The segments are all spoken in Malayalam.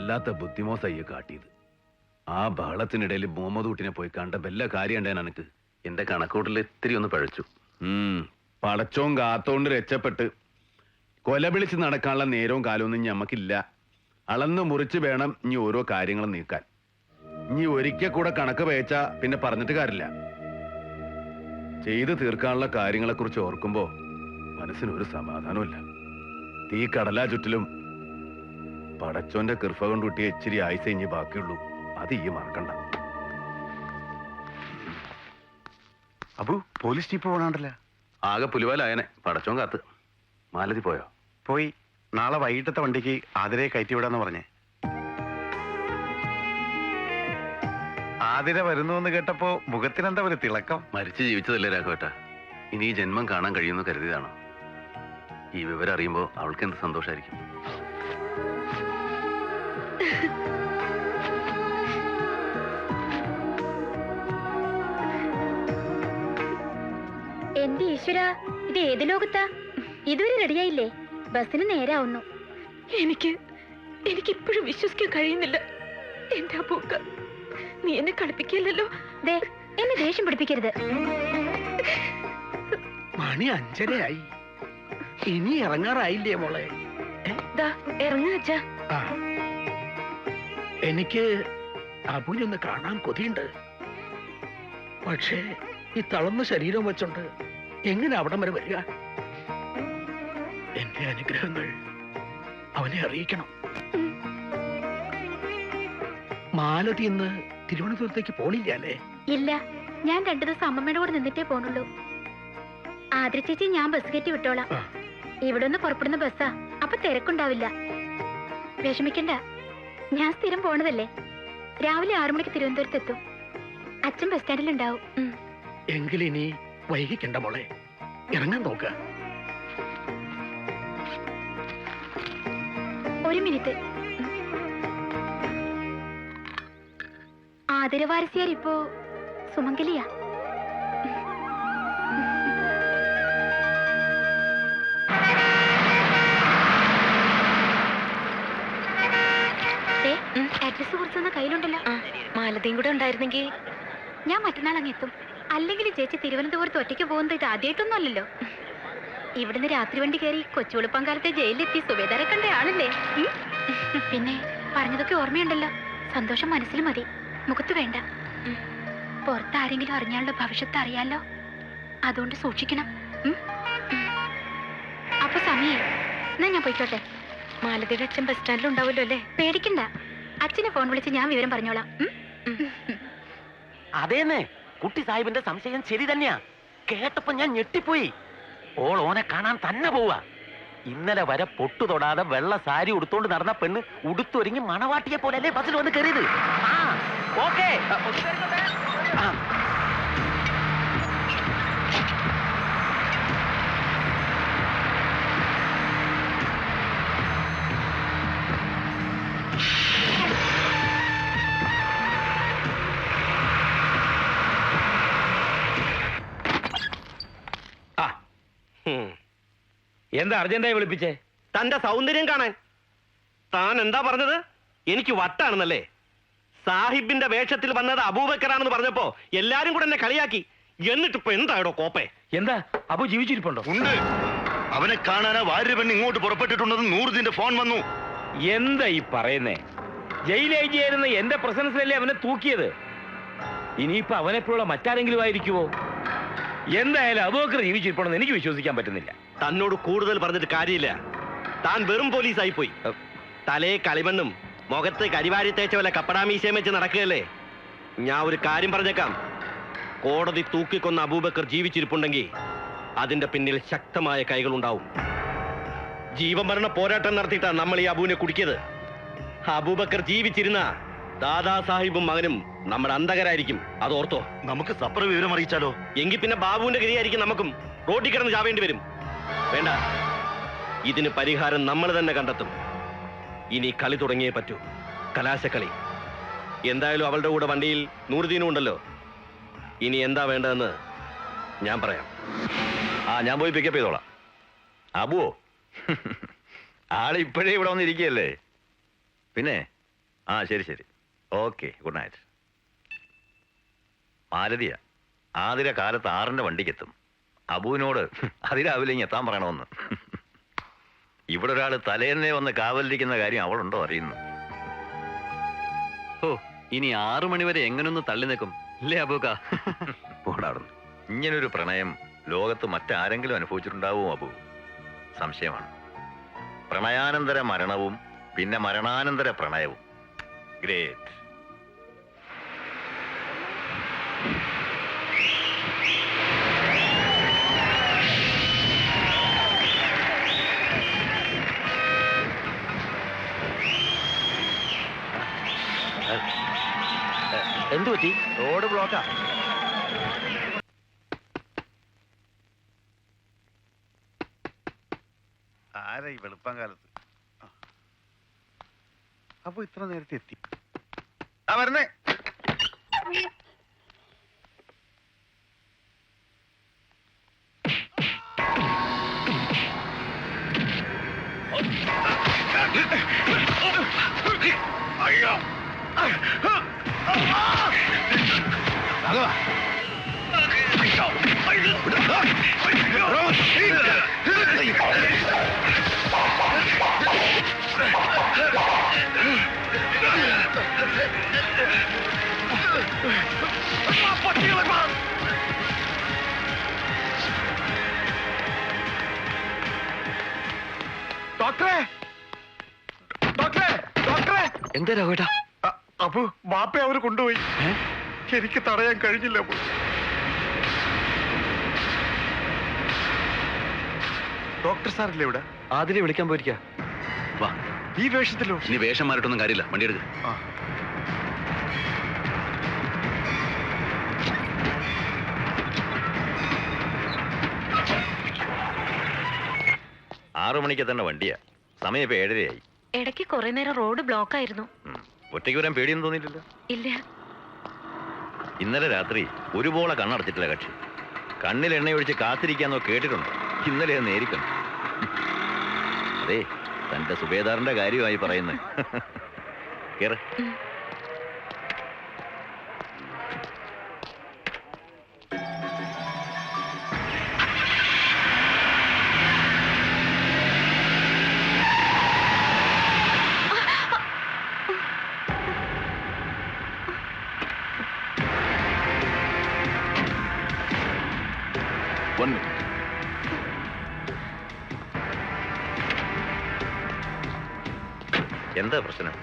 വല്ലാത്ത ബുദ്ധിമോസയ്യ കാട്ടിയത്. ആ ബഹളത്തിനിടയിൽ മുഹമ്മദ് കുട്ടിനെ പോയി കണ്ട വല്ല കാര്യം ഉണ്ടായ എനക്ക്. എന്റെ കണക്കൂട്ടിൽ ഇത്തിരി ഒന്ന് പഴച്ചു. പടച്ചോൻ കാത്തോണ്ട് രക്ഷപ്പെട്ട്. കൊല വിളിച്ച് നടക്കാനുള്ള നേരവും കാലമൊന്നും ഞമ്മക്കില്ല. അളന്ന് മുറിച്ച് വേണം ഇനി ഓരോ കാര്യങ്ങളും നീക്കാൻ. ഇനി ഒരിക്കൽ കൂടെ കണക്ക് പേച്ചാ പിന്നെ പറഞ്ഞിട്ട് കാര്യമില്ല. ചെയ്തു തീർക്കാനുള്ള കാര്യങ്ങളെക്കുറിച്ച് ഓർക്കുമ്പോ മനസ്സിനൊരു സമാധാനമില്ല. തീ കടലാ ചുറ്റിലും പടച്ചോന്റെ കൃപ കൊണ്ടുട്ടിയ ഇച്ചിരി ആയുസേ ഇനി ബാക്കിയുള്ളൂ. അത് ഈ മറക്കണ്ട. അബു, പോലീസ് ജീപ്പ് പോകണുണ്ടല്ലോ. ആകെ പുലിവാലായനെ. പടച്ചോൻ കാത്ത്. മാലതി പോയോ? പോയി. നാളെ വൈകിട്ടത്തെ വണ്ടിക്ക് ആതിരെ കയറ്റി വിടാന്ന് പറഞ്ഞേ. ആതിര വരുന്നു എന്ന് കേട്ടപ്പോ മുഖത്തിനെന്താ ഒരു തിളക്കം? മരിച്ചു ജീവിച്ചതല്ലേ രാഘവേട്ട. ഇനി ഈ ജന്മം കാണാൻ കഴിയുമെന്ന് കരുതിയതാണോ? ഈ വിവരം അറിയുമ്പോ അവൾക്ക് എന്ത് സന്തോഷായിരിക്കും. എന്റെ ഈശ്വര, ഇത് ഏത് ലോകത്താ? ഇതുവരെ റെഡിയായില്ലേ? ബസ്സിന് നേരാവുന്നു. എനിക്കിപ്പോഴും വിശ്വസിക്കാൻ കഴിയുന്നില്ല. എന്റെ അബൂക്ക, നീ എന്നെ കളിപ്പിക്കില്ലല്ലോ. ദേ, എന്നെ ദേഷ്യം പിടിപ്പിക്കരുത്. മണി 5:30 ഇനി ഇറങ്ങാറായില്ലേ മോളെ? ഇറങ്ങാച്ച. എനിക്ക് അബുവിനൊന്ന് കാണാൻ കൊതിയുണ്ട്. പക്ഷേ ഈ തളർന്ന ശരീരം വെച്ചോണ്ട് എങ്ങനെ അവിടം വരെ വരിക? എന്റെ അനുഗ്രഹങ്ങൾ അവനെ അറിയിക്കണം. മാലതി ഇന്ന് തിരുവനന്തപുരത്തേക്ക് പോണില്ല അല്ലേ? ഇല്ല, ഞാൻ 2 ദിവസം അമ്മമ്മയുടെ കൂടെ നിന്നിട്ടേ പോണുള്ളൂ. ആതിര ചേച്ചി ഞാൻ ബസ് കയറ്റി വിട്ടോളാം. ഇവിടെ നിന്ന് പുറപ്പെടുന്ന ബസ്സാ, അപ്പൊ തിരക്കുണ്ടാവില്ല. വിഷമിക്കണ്ട, ഞാൻ സ്ഥിരം പോണതല്ലേ. രാവിലെ 6 മണിക്ക് തിരുവനന്തപുരത്ത് എത്തും. അച്ഛൻ ബസ് സ്റ്റാൻഡിലുണ്ടാവും. എങ്കിലിനി വൈകിക്കണ്ട മോളെ, ഇറങ്ങാൻ നോക്ക. 1 മിനിറ്റ്. ആതിരവാരസിയാരിപ്പോ സുമംഗലിയാ. അഡ്രസ് കുറിച്ചൊന്ന് കയ്യിലുണ്ടല്ലോ. മാലതിയും കൂടെ ഉണ്ടായിരുന്നെങ്കിൽ ഞാൻ മറ്റന്നാൾ അങ്ങ് എത്തും. അല്ലെങ്കിൽ ചേച്ചി തിരുവനന്തപുരത്ത് ഒറ്റയ്ക്ക് പോകുന്നത് ഇത് ആദ്യമായിട്ടൊന്നും അല്ലല്ലോ. ഇവിടുന്ന് രാത്രി വണ്ടി കയറി കൊച്ചുവെളുപ്പംകാലത്തെ ജയിലിലെത്തി സുബേദാരെ കണ്ട ആളല്ലേ. പിന്നെ പറഞ്ഞതൊക്കെ ഓർമ്മയുണ്ടല്ലോ. സന്തോഷം മനസ്സിൽ മതി, മുഖത്ത് വേണ്ട. പുറത്താരെങ്കിലും അറിഞ്ഞാലുള്ള ഭവിഷ്യത്ത് അറിയാലോ, അതുകൊണ്ട് സൂക്ഷിക്കണം. അപ്പൊ സമയേ, എന്നാ ഞാൻ പോയിക്കോട്ടെ. മാലതിയുടെ അച്ഛൻ ബസ് സ്റ്റാൻഡിൽ ഉണ്ടാവുമല്ലോ അല്ലേ? പേടിക്കണ്ട, അച്ഛനെ ഫോൺ വിളിച്ച് ഞാൻ വിവരം പറഞ്ഞോളാം. അതേന്നെ, കുട്ടി സാഹിബിന്റെ സംശയം ശരി തന്നെയാ. കേട്ടപ്പോ ഞാൻ ഞെട്ടിപ്പോയി. ഓനെ കാണാൻ തന്നെ പോവാ. ഇന്നലെ വരെ പൊട്ടു തൊടാതെ വെള്ള സാരി ഉടുത്തോണ്ട് നടന്ന പെണ്ണ് ഉടുത്തൊരുങ്ങി മണവാട്ടിയെ പോലല്ലേ ബസ്സിൽ വന്ന് കയറിയത്. ഓക്കേ, എന്താ അർജന്റായി വിളിപ്പിച്ചേ? തന്റെ സൗന്ദര്യം കാണാൻ. താൻ എന്താ പറഞ്ഞത്? എനിക്ക് വട്ടാണെന്നല്ലേ? സാഹിബിന്റെ വേഷത്തിൽ വന്നത് അബൂബക്കറാണെന്ന് പറഞ്ഞപ്പോ എല്ലാരും കൂടെ എന്നെ കളിയാക്കി. എന്നിട്ടിപ്പോ എന്താടോ കോപ്പേ? എന്താ അബു ജീവിച്ചിരിപ്പുണ്ടോ? ഉണ്ട്. അവനെ കാണാനാ വാര്യ പെണ്ണ് ഇങ്ങോട്ട് പുറപ്പെട്ടിട്ടുണ്ടെന്ന് നൂറുദിന്റെ ഫോൺ വന്നു. എന്താ ഈ പറയുന്നേ? ജയിലേജിയായിരുന്ന എന്റെ പ്രസൻസിലല്ലേ അവനെ തൂക്കിയത്. ഇനിയിപ്പോ അവനെപ്പോഴുള്ള മറ്റാരെങ്കിലും ആയിരിക്കുമോ? എന്തായാലും അബൂബക്കർ ജീവിച്ചിരിപ്പുണ്ടെന്ന് എനിക്ക് വിശ്വസിക്കാൻ പറ്റുന്നില്ല. തന്നോട് കൂടുതൽ പറഞ്ഞിട്ട് കാര്യമില്ല. താൻ വെറും പോലീസായി പോയി. തലയെ കളിമണ്ണും മുഖത്ത് കരിവാരി തേച്ച പോലെ കപ്പടാമീശയം വെച്ച് നടക്കുകയല്ലേ. ഞാൻ ഒരു കാര്യം പറഞ്ഞേക്കാം. കോടതി തൂക്കിക്കൊന്ന അബൂബക്കർ ജീവിച്ചിരിപ്പുണ്ടെങ്കിൽ അതിന്റെ പിന്നിൽ ശക്തമായ കൈകളുണ്ടാവും. ജീവൻ മരണ പോരാട്ടം നടത്തിയിട്ടാ നമ്മൾ ഈ അബുവിനെ കുടിക്കിയത്. അബൂബക്കർ ജീവിച്ചിരുന്ന ദാദാ സാഹിബും മകനും നമ്മുടെ അന്തകരായിരിക്കും. അത് ഓർത്തോ? നമുക്ക് സപ്പറ വിവരം അറിയിച്ചാലോ? എങ്കിൽ പിന്നെ ബാബുവിന്റെ ഗതിയായിരിക്കും നമുക്കും. റോഡിൽ കിടന്ന് ചാവേണ്ടി വരും. വേണ്ട, ഇതിന് പരിഹാരം നമ്മൾ തന്നെ കണ്ടെത്തും. ഇനി കളി തുടങ്ങിയേ പറ്റൂ, കലാശക്കളി. എന്തായാലും അവളുടെ കൂടെ വണ്ടിയിൽ നൂറുദീനും ഉണ്ടല്ലോ. ഇനി എന്താ വേണ്ടതെന്ന് ഞാൻ പറയാം. ഞാൻ പോയി പിക്കപ്പ് ചെയ്തോളാം. അബുവോ? ആളിപ്പോഴേ ഇവിടെ വന്നിരിക്കുകയല്ലേ? പിന്നെ ആ ശരി ശരി. Okay, good night. മാലതിയ ആതിര കാലത്ത് 6-ന്റെ വണ്ടിക്കെത്തും. അബുവിനോട് അതിരാവിലെ ഇങ്ങ് എത്താൻ പറയണമെന്ന്. ഇവിടെ ഒരാൾ തലേന്നേ വന്ന് കാവലിരിക്കുന്ന കാര്യം അവളുണ്ടോ അറിയുന്നു. ഓ, ഇനി 6 മണി വരെ എങ്ങനൊന്ന് തള്ളി നിൽക്കും ഇല്ലേ അബൂക്ക? പോടാടുന്നു. ഇങ്ങനൊരു പ്രണയം ലോകത്ത് മറ്റാരെങ്കിലും അനുഭവിച്ചിട്ടുണ്ടാവുമോ അബു? സംശയമാണ്. പ്രണയാനന്തര മരണവും പിന്നെ മരണാനന്തര പ്രണയവും. ഗ്രേറ്റ്. എന്തു പറ്റി? റോഡ് ബ്ലോക്കാ. ആരാ ഈ വെളുപ്പം കാലത്ത്? അപ്പൊ ഇത്ര നേരത്തെ എത്തി. ആ വരുന്നേ. അയ്യോ, ഡോക്ടറെ, ഡോക്ടറെ, ഡോക്ടറെ. എന്താ രാഘവേട്ടാ? അപ്പൊ ബാപ്പയെ അവര് കൊണ്ടുപോയി. എനിക്ക് തടയാൻ കഴിഞ്ഞില്ല. ഡോക്ടർ സാറില്ലേ ഇവിടെ? ആതിരെ വിളിക്കാൻ പോയിരിക്കാ. വാ. ഈ വേഷത്തിലോ? ഇനി വേഷം മാറിയിട്ടൊന്നും കാര്യമില്ല, വണ്ടി എടുക്ക്. ആ. 6 മണിക്ക് തന്നെ വണ്ടിയാ. സമയം ഇപ്പൊ 7:30 ഇടയ്ക്ക് കുറെ നേരം റോഡ് ബ്ലോക്ക് ആയിരുന്നു. ഒറ്റയ്ക്ക് വരാൻ പേടിയൊന്നും തോന്നിയിട്ടില്ല? ഇല്ല. ഇന്നലെ രാത്രി ഒരുപോലെ കണ്ണടച്ചിട്ടില്ല കക്ഷി. കണ്ണിൽ എണ്ണയൊഴിച്ച് കാത്തിരിക്കാന്നോ കേട്ടിട്ടുണ്ട്. ഇന്നലെ അത് നേരിക്കണം. അതെ, തന്റെ സുബേദാറിന്റെ കാര്യമായി പറയുന്നത്. കേറ്. One minute. എന്താ പ്രശ്നം?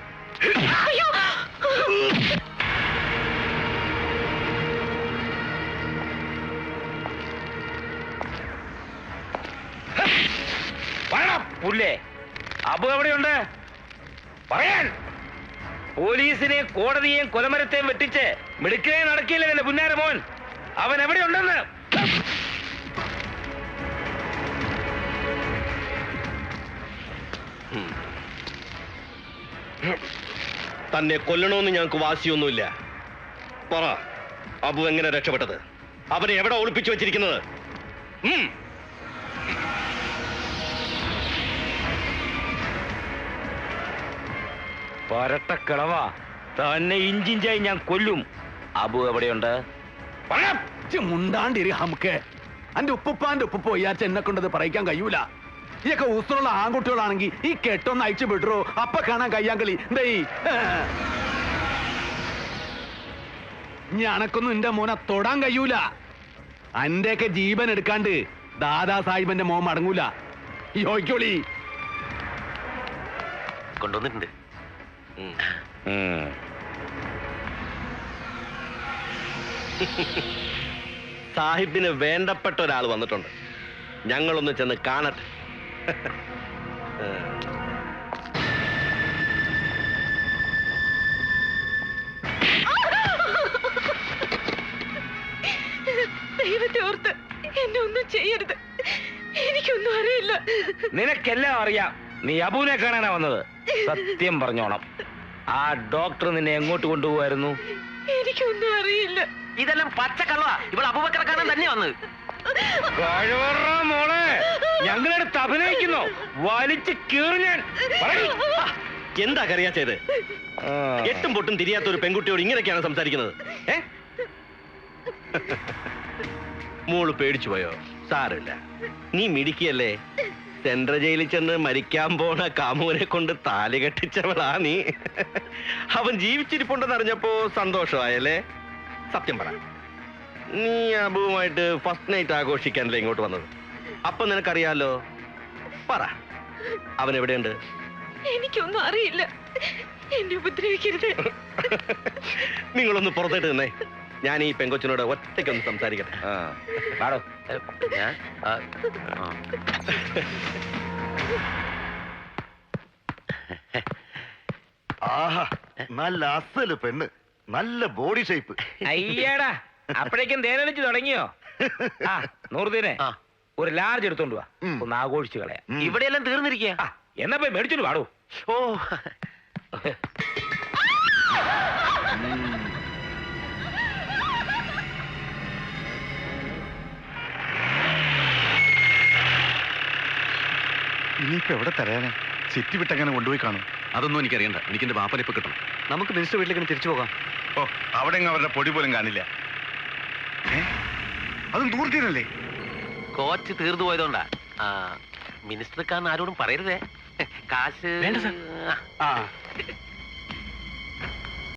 പുല്ലേ, അബു എവിടെയുണ്ട്? പറയാൻ. പോലീസിനെ, കോടതിയെയും കൊലമരത്തെയും വെട്ടിച്ച് മിടുക്കേ നടക്കില്ല എന്റെ പുന്നാര മോൻ. അവൻ എവിടെയുണ്ടെന്ന്. തന്നെ കൊല്ലണമെന്ന് ഞങ്ങൾക്ക് വാശിയൊന്നുമില്ല. പറ, അബു എങ്ങനെ രക്ഷപ്പെട്ടത്? അവനെ എവിടെ ഒളിപ്പിച്ചു വെച്ചിരിക്കുന്നത്? പരട്ടക്കിളവാ, തന്നെ ഇഞ്ചിഞ്ചായി ഞാൻ കൊല്ലും. അബു എവിടെയുണ്ട്? പറയാം. മുണ്ടാണ്ടിരി നമുക്ക്. അന്റെ ഉപ്പുപ്പാന്റെ ഉപ്പുപ്പോ ഇയാച്ച എന്നെ കൊണ്ടത് പറയിക്കാൻ കഴിയൂല. ഇയൊക്കെ ഊസറുള്ള ആൺകുട്ടികളാണെങ്കിൽ ഈ കെട്ടൊന്ന് അയച്ചു വിടറോ, അപ്പ കാണാൻ കയ്യാങ്കളി. ദേ ഞണക്കൊന്നും എന്റെ മോനെ തൊടാൻ കഴിയൂല. അന്റെയൊക്കെ ജീവൻ എടുക്കാണ്ട് ദാദാ സാഹിബന്റെ മോൻ മടങ്ങൂല. യോയ്ക്കോളി. കൊണ്ടുവന്നിട്ടുണ്ട്. സാഹിബിന് വേണ്ടപ്പെട്ട ഒരാൾ വന്നിട്ടുണ്ട്. ഞങ്ങളൊന്ന് ചെന്ന് കാണട്ടെ. ദൈവത്തെ ഓർത്ത് എന്നെ ഒന്നും ചെയ്യരുത്. എനിക്കൊന്നും അറിയില്ല. നിനക്കെല്ലാം അറിയാം. നീ അബുവിനെ കാണാനാ വന്നത്. സത്യം പറഞ്ഞോണം, ആ ഡോക്ടർ നിന്നെ എങ്ങോട്ട് കൊണ്ടുപോവായിരുന്നു? എനിക്കൊന്നും അറിയില്ല. ഇതെല്ലാം പച്ചക്കള്ളവാ. ഇവൾ അബൂബക്കറെ കാണാൻ തന്നെ വന്നത്. മോളെ, ഞങ്ങളടുത്ത് അഭിനയിക്കുന്നു. വലിച്ചു കീറി ഞാൻ. എന്താ കറിയാ ചെയ്ത്? എട്ടും പൊട്ടും തിരിയാത്ത ഒരു പെൺകുട്ടിയോട് ഇങ്ങനെയൊക്കെയാണ് സംസാരിക്കുന്നത്? ഏ മോള് പേടിച്ചു പോയോ? സാരമില്ല, നീ മിടിക്കല്ലേ. സെൻട്രൽ ജയിലിൽ ചെന്ന് മരിക്കാൻ പോണ കാമുവിനെ കൊണ്ട് താലി കെട്ടിച്ചവളാ നീ. അവൻ ജീവിച്ചിരിപ്പുണ്ടെന്ന് അറിഞ്ഞപ്പോ സന്തോഷമായല്ലേ? സത്യം പറ, നീ അബുവുമായിട്ട് ഫസ്റ്റ് നൈറ്റ് ആഘോഷിക്കാനല്ലേ ഇങ്ങോട്ട് വന്നത്? അപ്പൊ നിനക്കറിയാലോ. പറ, അവൻ എവിടെയുണ്ട്? എനിക്കൊന്നും അറിയില്ല. എന്നെ ഉപദ്രവിക്കരുത്. നിങ്ങളൊന്ന് പുറത്തേട്ട് നിന്നേ. ഞാൻ ഈ പെങ്കൊച്ചിനോട് ഒറ്റയ്ക്കൊന്ന് സംസാരിക്കട്ടെ. പാടോ. ആഹാ, നല്ല അസല് പെണ്ണ്, നല്ല ബോഡി ഷേപ്പ്. അയ്യടാ, അപ്പോഴേക്കും തേനടിച്ച് തുടങ്ങിയോ? ആ നൂറുദീനെ ഒരു ലാർജ് എടുത്തോണ്ട് വാ, ഒന്ന് ആഘോഷിച്ചു കളയാ. ഇവിടെയെല്ലാം തീർന്നിരിക്കുക. എന്നാ പോയി മേടിച്ചോണ്ട് പാടൂ. ഓ, ഇനിയിപ്പോ എവിടെ തരാനാ? സിറ്റി വിട്ടങ്ങനെ കൊണ്ടുപോയി കാണും. അതൊന്നും എനിക്കറിയണ്ട. എനിക്ക് എന്റെ വാപ്പനെ ഇപ്പൊ കിട്ടണം. നമുക്ക് മിനിസ്റ്റർ വീട്ടിലേക്ക് തിരിച്ചു പോകാം. ഓ, അവിടെ അവരുടെ പൊടി പോലും കാണില്ല. അത് നൂർദീനല്ലേ? കോച്ച് തീർന്നു പോയതുകൊണ്ടാ. മിനിസ്റ്റർക്കാന്ന് ആരോടും പറയരുതേ. കാശ് വേണ്ട സാർ.